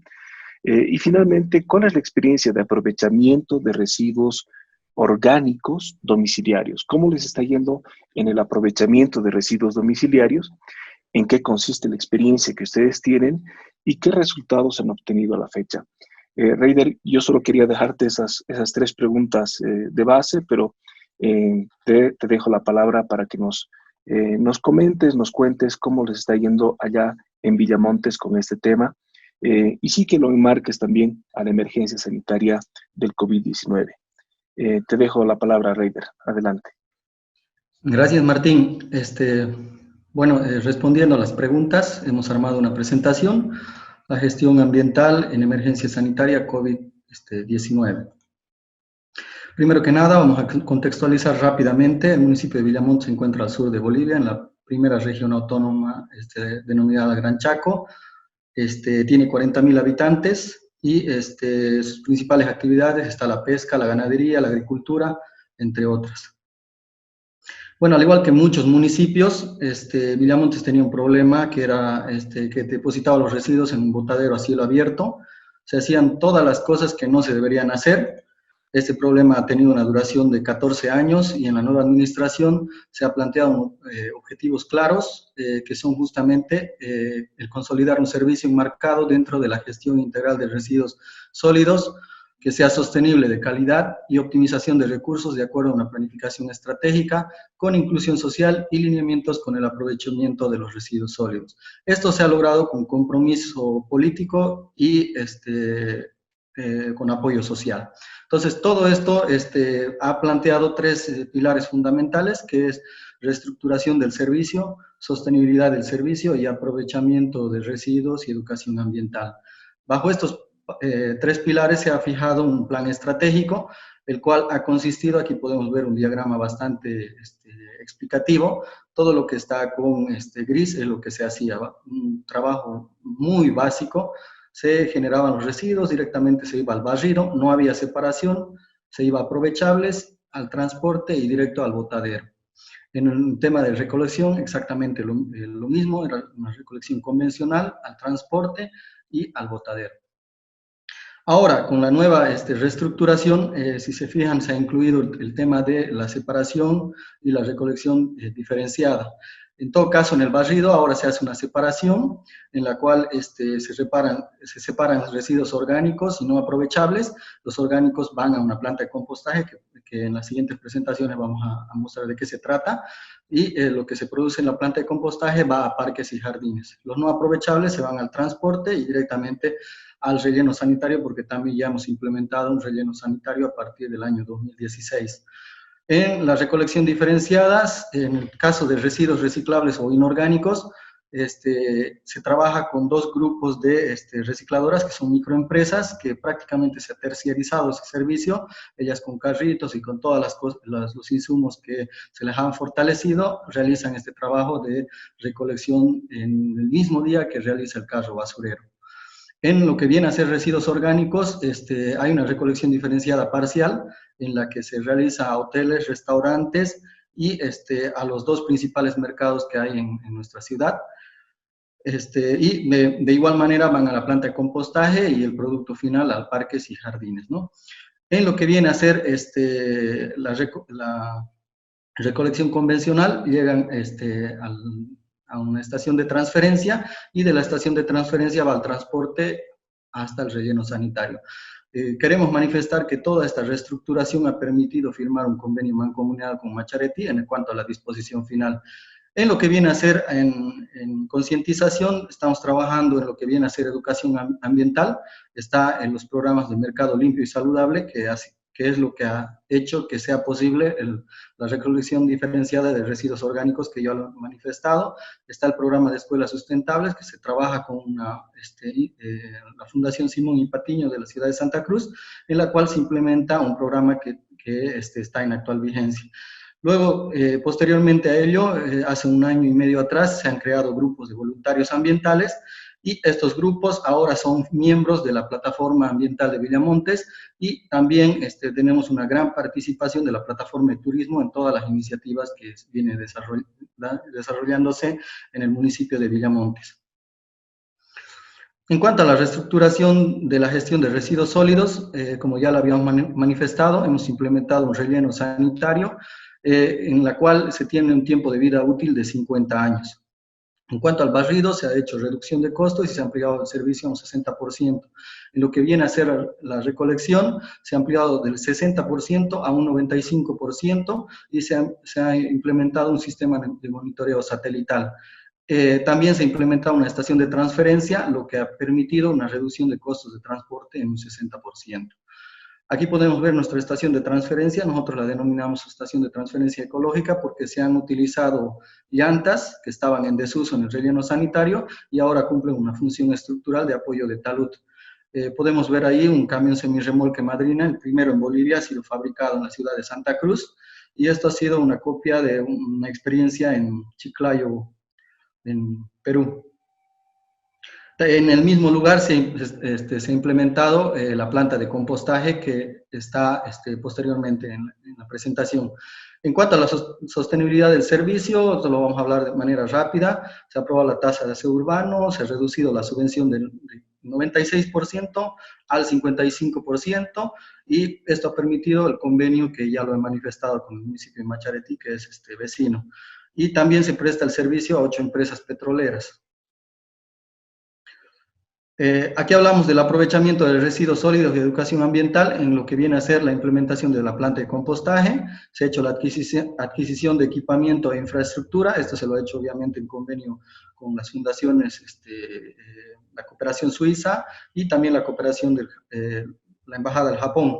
Speaker 1: Y finalmente, ¿cuál es la experiencia de aprovechamiento de residuos orgánicos domiciliarios? ¿Cómo les está yendo en el aprovechamiento de residuos domiciliarios? ¿En qué consiste la experiencia que ustedes tienen y qué resultados han obtenido a la fecha? Reider, yo solo quería dejarte esas tres preguntas de base, pero te dejo la palabra para que nos comentes, nos cuentes cómo les está yendo allá en Villamontes con este tema y sí que lo enmarques también a la emergencia sanitaria del COVID-19. Te dejo la palabra, Reider. Adelante.
Speaker 5: Gracias, Martín. Bueno, respondiendo a las preguntas, hemos armado una presentación, la gestión ambiental en emergencia sanitaria COVID-19. Primero que nada, vamos a contextualizar rápidamente. El municipio de Villamontes se encuentra al sur de Bolivia, en la primera región autónoma denominada Gran Chaco. Tiene 40.000 habitantes y sus principales actividades está la pesca, la ganadería, la agricultura, entre otras. Bueno, al igual que muchos municipios, Villamontes tenía un problema que era que depositaba los residuos en un botadero a cielo abierto. Se hacían todas las cosas que no se deberían hacer. Este problema ha tenido una duración de 14 años y en la nueva administración se ha planteado objetivos claros que son justamente el consolidar un servicio enmarcado dentro de la gestión integral de residuos sólidos, que sea sostenible, de calidad y optimización de recursos de acuerdo a una planificación estratégica con inclusión social y lineamientos con el aprovechamiento de los residuos sólidos. Esto se ha logrado con compromiso político y con apoyo social. Entonces, todo esto ha planteado tres pilares fundamentales, que es reestructuración del servicio, sostenibilidad del servicio y aprovechamiento de residuos y educación ambiental. Bajo estos tres pilares se ha fijado un plan estratégico, el cual ha consistido, aquí podemos ver un diagrama bastante explicativo, todo lo que está con gris es lo que se hacía, un trabajo muy básico. Se generaban los residuos, directamente se iba al barrido, no había separación, se iba a aprovechables, al transporte y directo al botadero. En el tema de recolección, exactamente lo mismo, era una recolección convencional, al transporte y al botadero. Ahora, con la nueva reestructuración, si se fijan, se ha incluido el tema de la separación y la recolección diferenciada. En todo caso, en el barrido ahora se hace una separación en la cual se separan residuos orgánicos y no aprovechables. Los orgánicos van a una planta de compostaje que en las siguientes presentaciones vamos a mostrar de qué se trata. Y lo que se produce en la planta de compostaje va a parques y jardines. Los no aprovechables se van al transporte y directamente al relleno sanitario, porque también ya hemos implementado un relleno sanitario a partir del año 2016. En la recolección diferenciadas, en el caso de residuos reciclables o inorgánicos, se trabaja con dos grupos de recicladoras que son microempresas que prácticamente se ha terciarizado ese servicio, ellas con carritos y con todas los insumos que se les han fortalecido, realizan este trabajo de recolección en el mismo día que realiza el carro basurero. En lo que viene a ser residuos orgánicos, hay una recolección diferenciada parcial en la que se realiza a hoteles, restaurantes y a los dos principales mercados que hay en nuestra ciudad. Y de igual manera van a la planta de compostaje y el producto final al parques y jardines, ¿no? En lo que viene a ser la recolección convencional, llegan a una estación de transferencia y de la estación de transferencia va al transporte hasta el relleno sanitario. Queremos manifestar que toda esta reestructuración ha permitido firmar un convenio mancomunado con Macharetí en cuanto a la disposición final. En lo que viene a ser en concientización, estamos trabajando en lo que viene a ser educación ambiental, está en los programas de mercado limpio y saludable, que es lo que ha hecho que sea posible la recolección diferenciada de residuos orgánicos que yo lo he manifestado. Está el programa de escuelas sustentables, que se trabaja con la Fundación Simón y Patiño de la ciudad de Santa Cruz, en la cual se implementa un programa que está en actual vigencia. Luego, posteriormente a ello, hace 1 año y medio atrás, se han creado grupos de voluntarios ambientales y estos grupos ahora son miembros de la plataforma ambiental de Villamontes y también tenemos una gran participación de la plataforma de turismo en todas las iniciativas que vienen desarrollándose en el municipio de Villamontes. En cuanto a la reestructuración de la gestión de residuos sólidos, como ya lo habíamos manifestado, hemos implementado un relleno sanitario en la cual se tiene un tiempo de vida útil de 50 años. En cuanto al barrido, se ha hecho reducción de costos y se ha ampliado el servicio a un 60%. En lo que viene a ser la recolección, se ha ampliado del 60% a un 95% y se ha implementado un sistema de monitoreo satelital. También se ha implementado una estación de transferencia, lo que ha permitido una reducción de costos de transporte en un 60%. Aquí podemos ver nuestra estación de transferencia, nosotros la denominamos estación de transferencia ecológica porque se han utilizado llantas que estaban en desuso en el relleno sanitario y ahora cumplen una función estructural de apoyo de talud. Podemos ver ahí un camión semirremolque Madrina, el primero en Bolivia, ha sido fabricado en la ciudad de Santa Cruz y esto ha sido una copia de una experiencia en Chiclayo, en Perú. En el mismo lugar se ha implementado la planta de compostaje que está posteriormente en la presentación. En cuanto a la sostenibilidad del servicio, esto lo vamos a hablar de manera rápida. Se ha aprobado la tasa de aseo urbano, se ha reducido la subvención del 96% al 55% y esto ha permitido el convenio que ya lo he manifestado con el municipio de Macharetí, que es vecino. Y también se presta el servicio a 8 empresas petroleras. Aquí hablamos del aprovechamiento de residuos sólidos y educación ambiental en lo que viene a ser la implementación de la planta de compostaje. Se ha hecho la adquisición de equipamiento e infraestructura. Esto se lo ha hecho obviamente en convenio con las fundaciones, la cooperación suiza y también la cooperación de la Embajada del Japón.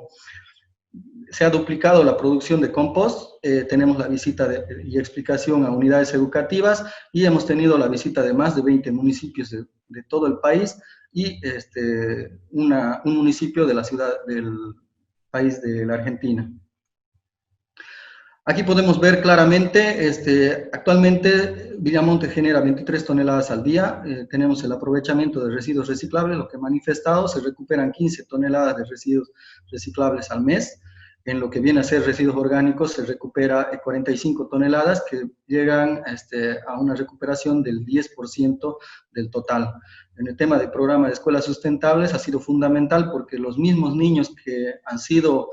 Speaker 5: Se ha duplicado la producción de compost, tenemos la visita y explicación a unidades educativas y hemos tenido la visita de más de 20 municipios de todo el país y un municipio de la ciudad del país de la Argentina. Aquí podemos ver claramente, actualmente Villamontes genera 23 toneladas al día, tenemos el aprovechamiento de residuos reciclables, lo que he manifestado, se recuperan 15 toneladas de residuos reciclables al mes. En lo que viene a ser residuos orgánicos se recupera 45 toneladas que llegan a una recuperación del 10% del total. En el tema del programa de escuelas sustentables ha sido fundamental porque los mismos niños que han sido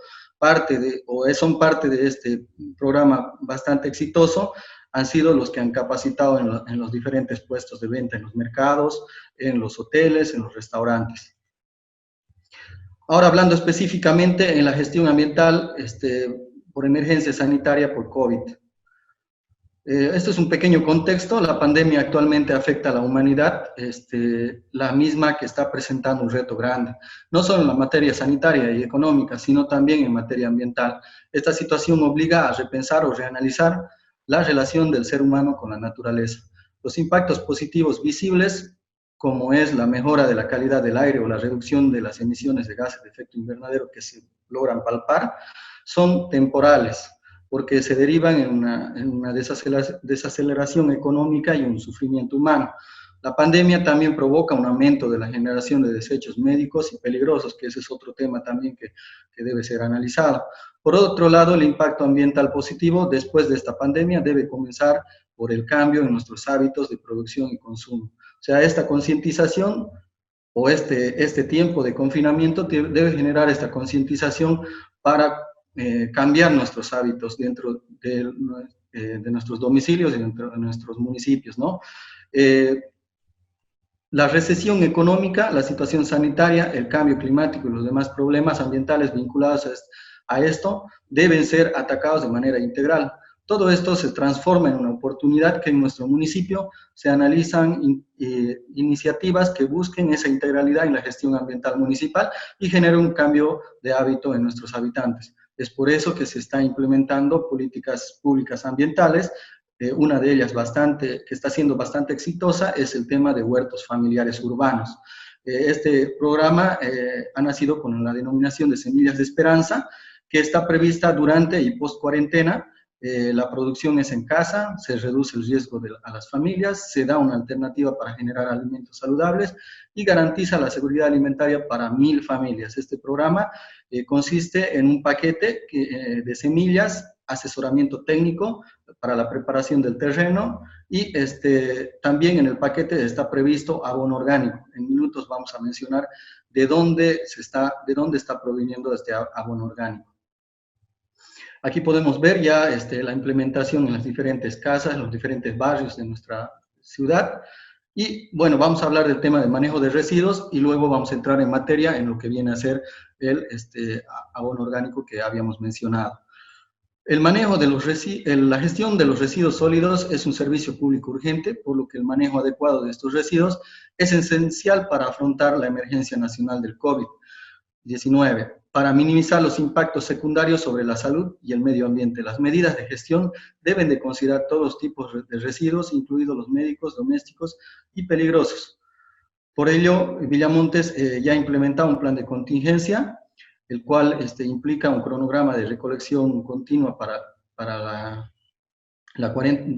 Speaker 5: son parte de este programa bastante exitoso han sido los que han capacitado en los diferentes puestos de venta, en los mercados, en los hoteles, en los restaurantes. Ahora hablando específicamente en la gestión ambiental por emergencia sanitaria por COVID. Esto es un pequeño contexto, la pandemia actualmente afecta a la humanidad, la misma que está presentando un reto grande, no solo en la materia sanitaria y económica, sino también en materia ambiental. Esta situación obliga a repensar o reanalizar la relación del ser humano con la naturaleza. Los impactos positivos visibles, como es la mejora de la calidad del aire o la reducción de las emisiones de gases de efecto invernadero que se logran palpar, son temporales, porque se derivan en una desaceleración económica y un sufrimiento humano. La pandemia también provoca un aumento de la generación de desechos médicos y peligrosos, que ese es otro tema también que debe ser analizado. Por otro lado, el impacto ambiental positivo después de esta pandemia debe comenzar por el cambio en nuestros hábitos de producción y consumo. O sea, esta concientización o este tiempo de confinamiento debe generar esta concientización para cambiar nuestros hábitos dentro de nuestros domicilios y dentro de nuestros municipios, ¿no? La recesión económica, la situación sanitaria, el cambio climático y los demás problemas ambientales vinculados a esto deben ser atacados de manera integral. Todo esto se transforma en una oportunidad que en nuestro municipio se analizan iniciativas que busquen esa integralidad en la gestión ambiental municipal y generen un cambio de hábito en nuestros habitantes. Es por eso que se está implementando políticas públicas ambientales. Una de ellas que está siendo bastante exitosa es el tema de huertos familiares urbanos. Este programa ha nacido con la denominación de Semillas de Esperanza, que está prevista durante y post cuarentena. La producción es en casa, se reduce el riesgo a las familias, se da una alternativa para generar alimentos saludables y garantiza la seguridad alimentaria para 1000 familias. Este programa consiste en un paquete de semillas, asesoramiento técnico para la preparación del terreno y también en el paquete está previsto abono orgánico. En minutos vamos a mencionar de dónde está proviniendo este abono orgánico. Aquí podemos ver ya la implementación en las diferentes casas, los diferentes barrios de nuestra ciudad. Y bueno, vamos a hablar del tema del manejo de residuos y luego vamos a entrar en materia en lo que viene a ser el abono orgánico que habíamos mencionado. El manejo de la gestión de los residuos sólidos es un servicio público urgente, por lo que el manejo adecuado de estos residuos es esencial para afrontar la emergencia nacional del COVID-19, para minimizar los impactos secundarios sobre la salud y el medio ambiente. Las medidas de gestión deben de considerar todos los tipos de residuos, incluidos los médicos, domésticos y peligrosos. Por ello, Villamontes ya ha implementado un plan de contingencia, el cual implica un cronograma de recolección continua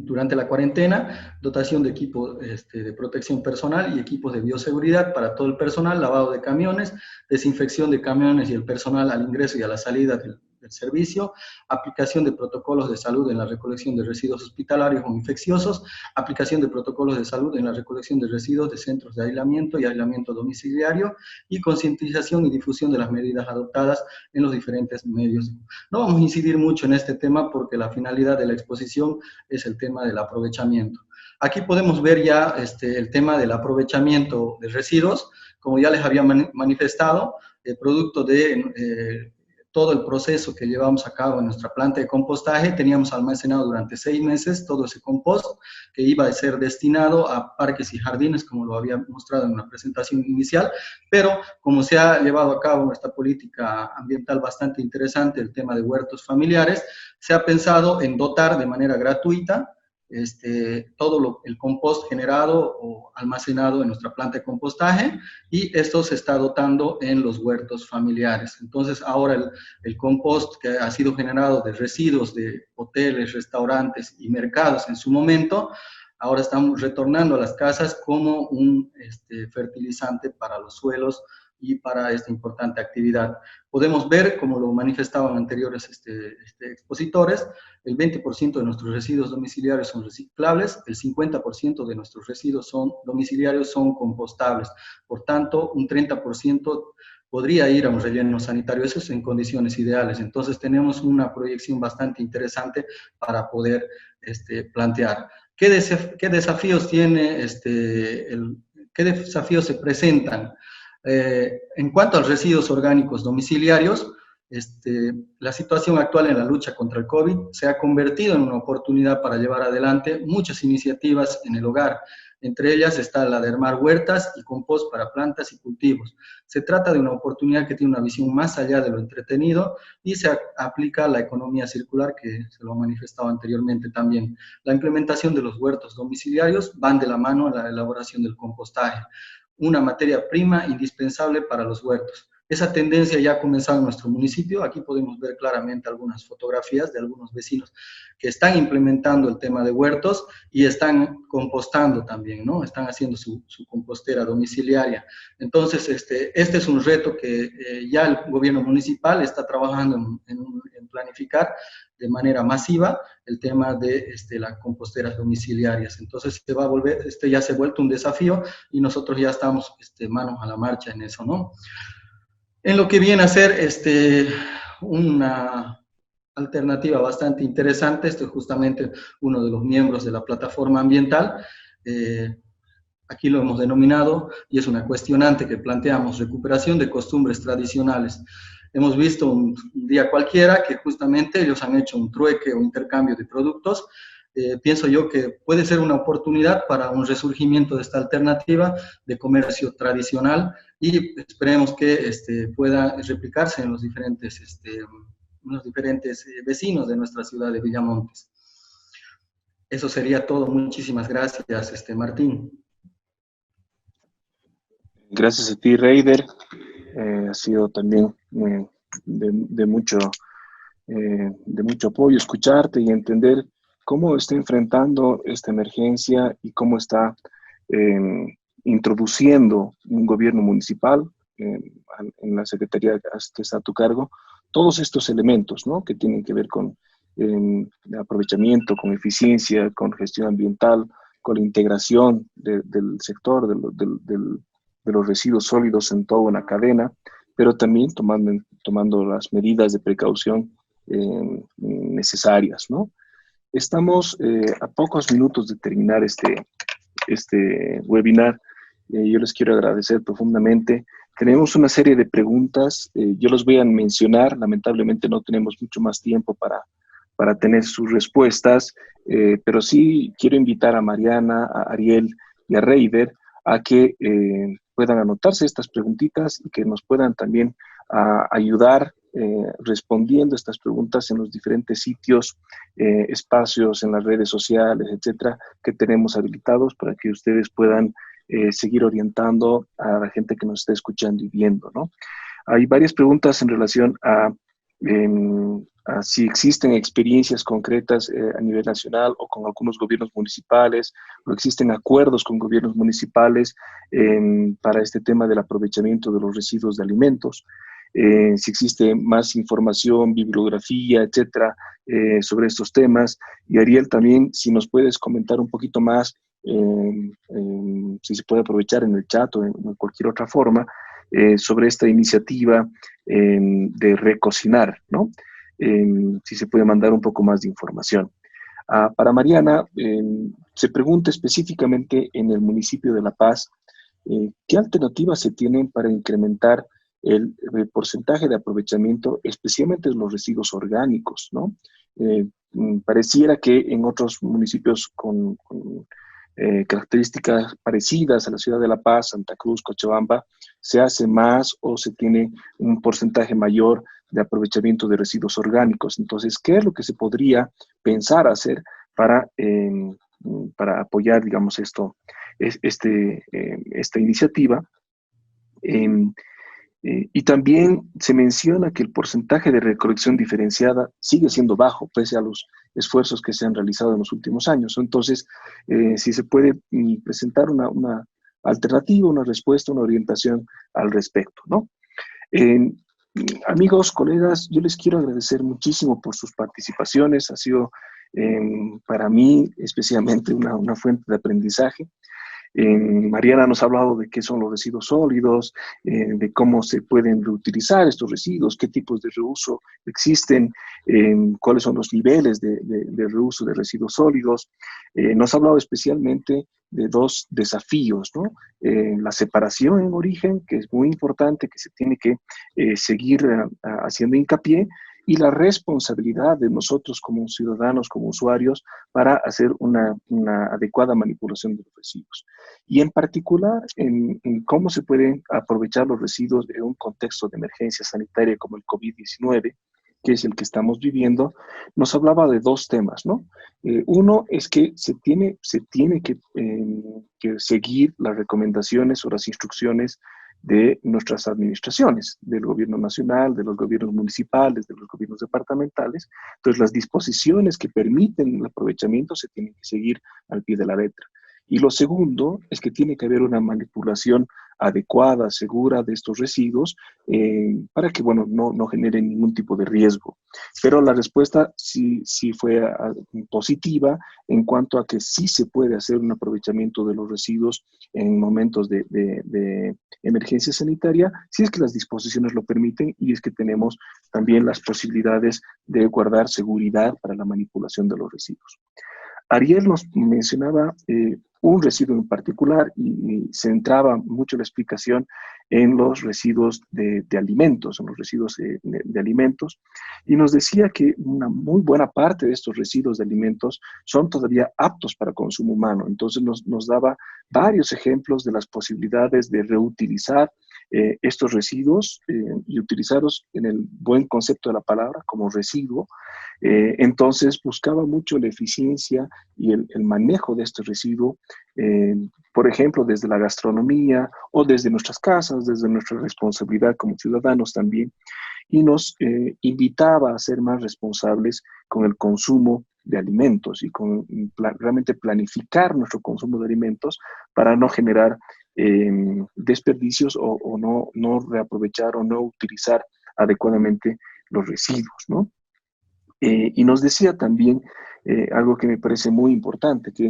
Speaker 5: durante la cuarentena, dotación de equipos de protección personal y equipos de bioseguridad para todo el personal, lavado de camiones, desinfección de camiones y el personal al ingreso y a la salida del servicio, aplicación de protocolos de salud en la recolección de residuos hospitalarios o infecciosos, aplicación de protocolos de salud en la recolección de residuos de centros de aislamiento y aislamiento domiciliario y concientización y difusión de las medidas adoptadas en los diferentes medios. No vamos a incidir mucho en este tema porque la finalidad de la exposición es el tema del aprovechamiento. Aquí podemos ver ya el tema del aprovechamiento de residuos, como ya les había manifestado, producto de todo el proceso que llevamos a cabo en nuestra planta de compostaje. Teníamos almacenado durante 6 meses todo ese compost que iba a ser destinado a parques y jardines, como lo había mostrado en una presentación inicial, pero como se ha llevado a cabo esta política ambiental bastante interesante, el tema de huertos familiares, se ha pensado en dotar de manera gratuita todo el compost generado o almacenado en nuestra planta de compostaje, y esto se está dotando en los huertos familiares. Entonces ahora el compost que ha sido generado de residuos de hoteles, restaurantes y mercados en su momento, ahora estamos retornando a las casas como un fertilizante para los suelos y para esta importante actividad. Podemos ver, como lo manifestaban anteriores expositores, el 20% de nuestros residuos domiciliarios son reciclables, el 50% de nuestros residuos domiciliarios son compostables. Por tanto, un 30% podría ir a un relleno sanitario, eso es en condiciones ideales. Entonces tenemos una proyección bastante interesante para poder plantear. ¿Qué desafíos tiene, qué desafíos se presentan? En cuanto a los residuos orgánicos domiciliarios, la situación actual en la lucha contra el COVID se ha convertido en una oportunidad para llevar adelante muchas iniciativas en el hogar. Entre ellas está la de armar huertas y compost para plantas y cultivos. Se trata de una oportunidad que tiene una visión más allá de lo entretenido y se aplica a la economía circular, que se lo ha manifestado anteriormente también. La implementación de los huertos domiciliarios van de la mano a la elaboración del compostaje, una materia prima indispensable para los huertos. Esa tendencia ya ha comenzado en nuestro municipio. Aquí podemos ver claramente algunas fotografías de algunos vecinos que están implementando el tema de huertos y están compostando también, ¿no? Están haciendo su compostera domiciliaria. Entonces, este es un reto que ya el gobierno municipal está trabajando en planificar de manera masiva el tema de las composteras domiciliarias. Entonces, se va a volver, ya se ha vuelto un desafío y nosotros ya estamos manos a la marcha en eso, ¿no? En lo que viene a ser una alternativa bastante interesante, esto es justamente uno de los miembros de la plataforma ambiental, aquí lo hemos denominado, y es una cuestionante que planteamos, recuperación de costumbres tradicionales. Hemos visto un día cualquiera que justamente ellos han hecho un trueque o intercambio de productos. Pienso yo que puede ser una oportunidad para un resurgimiento de esta alternativa de comercio tradicional y esperemos que pueda replicarse en los diferentes, vecinos de nuestra ciudad de Villamontes. Eso sería todo. Muchísimas gracias, Martín.
Speaker 1: Gracias a ti, Reider. Ha sido también de mucho apoyo escucharte y entender cómo está enfrentando esta emergencia y cómo está introduciendo un gobierno municipal en la secretaría que está a tu cargo, todos estos elementos, ¿no?, que tienen que ver con aprovechamiento, con eficiencia, con gestión ambiental, con la integración del sector, de los residuos sólidos en toda una cadena, pero también tomando las medidas de precaución necesarias, ¿no? Estamos a pocos minutos de terminar este webinar. Yo les quiero agradecer profundamente. Tenemos una serie de preguntas. Yo los voy a mencionar. Lamentablemente no tenemos mucho más tiempo para tener sus respuestas, pero sí quiero invitar a Mariana, a Ariel y a Reider a que puedan anotarse estas preguntitas y que nos puedan también ayudar respondiendo estas preguntas en los diferentes sitios, espacios en las redes sociales, etcétera, que tenemos habilitados para que ustedes puedan seguir orientando a la gente que nos está escuchando y viendo, ¿no? Hay varias preguntas en relación a si existen experiencias concretas a nivel nacional o con algunos gobiernos municipales, o existen acuerdos con gobiernos municipales para este tema del aprovechamiento de los residuos de alimentos. Si existe más información, bibliografía, etcétera, sobre estos temas. Y Ariel, también, si nos puedes comentar un poquito más, si se puede aprovechar en el chat o en cualquier otra forma, sobre esta iniciativa de recocinar, ¿no? Si se puede mandar un poco más de información. Para Mariana, se pregunta específicamente en el municipio de La Paz, ¿qué alternativas se tienen para incrementar el porcentaje de aprovechamiento, especialmente de los residuos orgánicos, ¿no? Pareciera que en otros municipios con características parecidas a la ciudad de La Paz, Santa Cruz, Cochabamba, se hace más o se tiene un porcentaje mayor de aprovechamiento de residuos orgánicos. Entonces, ¿qué es lo que se podría pensar hacer para apoyar, digamos, esta iniciativa? Y también se menciona que el porcentaje de recolección diferenciada sigue siendo bajo, pese a los esfuerzos que se han realizado en los últimos años. Entonces, si se puede presentar una alternativa, una respuesta, una orientación al respecto, ¿no? Amigos, colegas, yo les quiero agradecer muchísimo por sus participaciones. Ha sido para mí especialmente una fuente de aprendizaje. Mariana nos ha hablado de qué son los residuos sólidos, de cómo se pueden reutilizar estos residuos, qué tipos de reuso existen, cuáles son los niveles de reuso de residuos sólidos. Nos ha hablado especialmente de dos desafíos, ¿no? La separación en origen, que es muy importante, que se tiene que seguir haciendo hincapié, y la responsabilidad de nosotros como ciudadanos, como usuarios, para hacer una adecuada manipulación de los residuos. Y en particular, en cómo se pueden aprovechar los residuos en un contexto de emergencia sanitaria como el COVID-19, que es el que estamos viviendo. Nos hablaba de dos temas, ¿no? Uno es que se tiene que seguir las recomendaciones o las instrucciones de nuestras administraciones, del gobierno nacional, de los gobiernos municipales, de los gobiernos departamentales. Entonces, las disposiciones que permiten el aprovechamiento se tienen que seguir al pie de la letra. Y lo segundo es que tiene que haber una manipulación adecuada, segura de estos residuos para que, bueno, no generen ningún tipo de riesgo. Pero la respuesta sí fue positiva en cuanto a que sí se puede hacer un aprovechamiento de los residuos en momentos de emergencia sanitaria, si es que las disposiciones lo permiten y es que tenemos también las posibilidades de guardar seguridad para la manipulación de los residuos. Ariel nos mencionaba un residuo en particular y centraba mucho la explicación en los residuos de alimentos, en los residuos de alimentos, y nos decía que una muy buena parte de estos residuos de alimentos son todavía aptos para consumo humano. Entonces nos daba varios ejemplos de las posibilidades de reutilizar estos residuos y utilizarlos en el buen concepto de la palabra como residuo. Entonces buscaba mucho la eficiencia y el manejo de este residuo, por ejemplo, desde la gastronomía o desde nuestras casas, desde nuestra responsabilidad como ciudadanos también, y nos invitaba a ser más responsables con el consumo de alimentos y con realmente planificar nuestro consumo de alimentos para no generar desperdicios o no reaprovechar o no utilizar adecuadamente los residuos, ¿no? Y nos decía también algo que me parece muy importante, que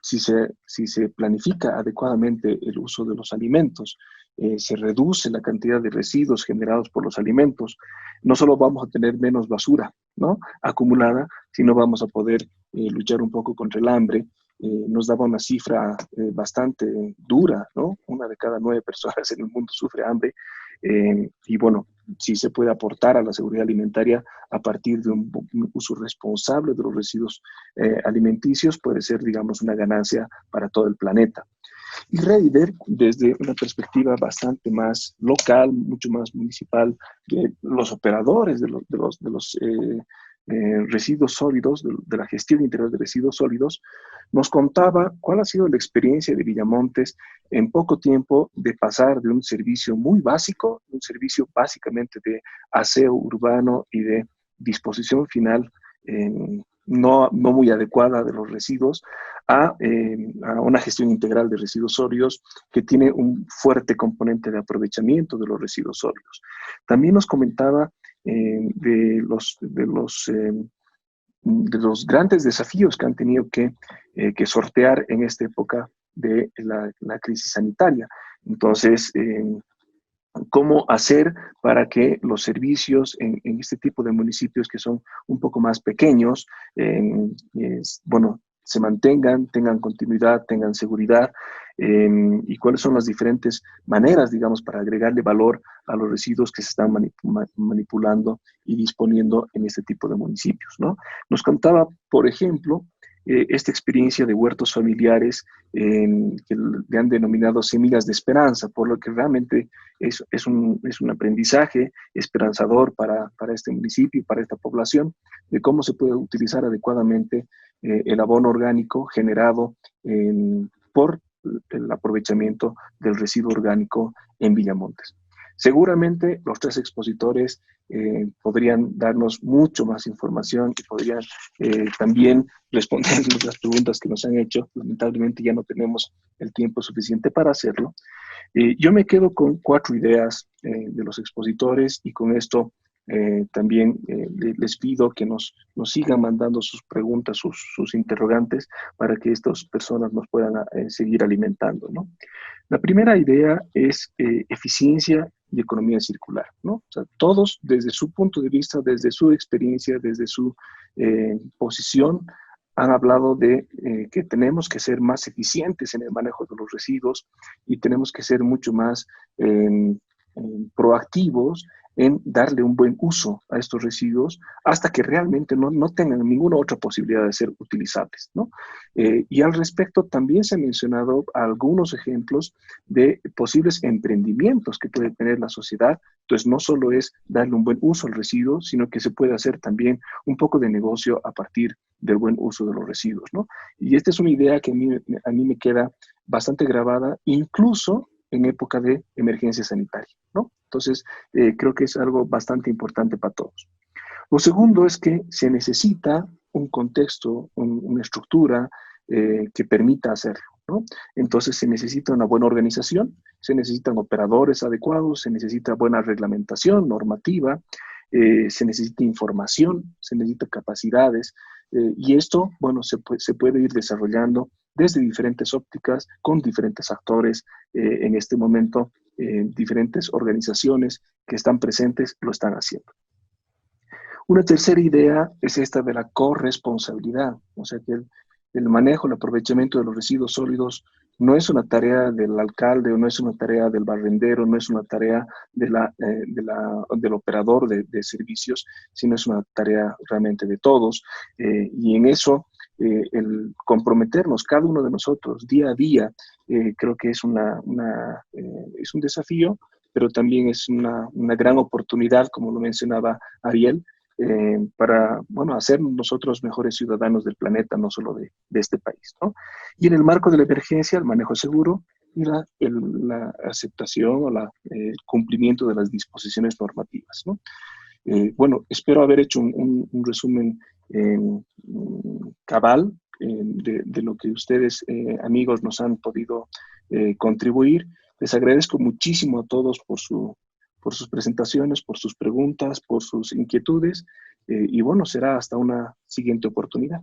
Speaker 1: si se planifica adecuadamente el uso de los alimentos, se reduce la cantidad de residuos generados por los alimentos, no solo vamos a tener menos basura, ¿no?, acumulada, sino vamos a poder luchar un poco contra el hambre. Nos daba una cifra bastante dura, ¿no? 1 de cada 9 personas en el mundo sufre hambre. Y bueno, si se puede aportar a la seguridad alimentaria a partir de un uso responsable de los residuos alimenticios, puede ser, digamos, una ganancia para todo el planeta. Y Reider, desde una perspectiva bastante más local, mucho más municipal, de los operadores de los residuos sólidos, de la gestión integral de residuos sólidos, nos contaba cuál ha sido la experiencia de Villamontes en poco tiempo de pasar de un servicio muy básico, un servicio básicamente de aseo urbano y de disposición final no muy adecuada de los residuos, a una gestión integral de residuos sólidos que tiene un fuerte componente de aprovechamiento de los residuos sólidos. También nos comentaba de los grandes desafíos que han tenido que sortear en esta época de la crisis sanitaria. Entonces, cómo hacer para que los servicios en este tipo de municipios que son un poco más pequeños, bueno, se mantengan, tengan continuidad, tengan seguridad, y cuáles son las diferentes maneras, digamos, para agregarle valor a los residuos que se están manipulando y disponiendo en este tipo de municipios, ¿no? Nos contaba, por ejemplo, esta experiencia de huertos familiares que le han denominado semillas de esperanza, por lo que realmente es un aprendizaje esperanzador para este municipio y para esta población, de cómo se puede utilizar adecuadamente el abono orgánico generado por el aprovechamiento del residuo orgánico en Villamontes. Seguramente los 3 expositores podrían darnos mucho más información y podrían también respondernos las preguntas que nos han hecho. Lamentablemente ya no tenemos el tiempo suficiente para hacerlo. Yo me quedo con 4 ideas de los expositores y con esto también les pido que nos sigan mandando sus preguntas, sus interrogantes, para que estas personas nos puedan seguir alimentando, ¿no? La primera idea es eficiencia y economía circular, ¿no? O sea, todos desde su punto de vista, desde su experiencia, desde su posición, han hablado de que tenemos que ser más eficientes en el manejo de los residuos y tenemos que ser mucho más proactivos en darle un buen uso a estos residuos hasta que realmente no tengan ninguna otra posibilidad de ser utilizables, ¿no? Y al respecto también se han mencionado algunos ejemplos de posibles emprendimientos que puede tener la sociedad. Entonces no solo es darle un buen uso al residuo, sino que se puede hacer también un poco de negocio a partir del buen uso de los residuos, ¿no? Y esta es una idea que a mí me queda bastante grabada, incluso en época de emergencia sanitaria, ¿no? Entonces, creo que es algo bastante importante para todos. Lo segundo es que se necesita un contexto, una estructura que permita hacerlo, ¿no? Entonces se necesita una buena organización, se necesitan operadores adecuados, se necesita buena reglamentación normativa, se necesita información, se necesita capacidades, y esto, bueno, se puede ir desarrollando desde diferentes ópticas, con diferentes actores. En este momento, diferentes organizaciones que están presentes lo están haciendo. Una tercera idea es esta de la corresponsabilidad, o sea que el manejo, el aprovechamiento de los residuos sólidos no es una tarea del alcalde, o no es una tarea del barrendero, no es una tarea del operador de servicios, sino es una tarea realmente de todos. Y en eso, el comprometernos, cada uno de nosotros, día a día, creo que es es un desafío, pero también es una gran oportunidad, como lo mencionaba Ariel, para, bueno, hacer nosotros mejores ciudadanos del planeta, no solo de este país, ¿no? Y en el marco de la emergencia, el manejo seguro y la aceptación o el cumplimiento de las disposiciones normativas, ¿no? Bueno, espero haber hecho un resumen cabal de lo que ustedes, amigos, nos han podido contribuir. Les agradezco muchísimo a todos por sus presentaciones, por sus preguntas, por sus inquietudes, y bueno, será hasta una siguiente oportunidad.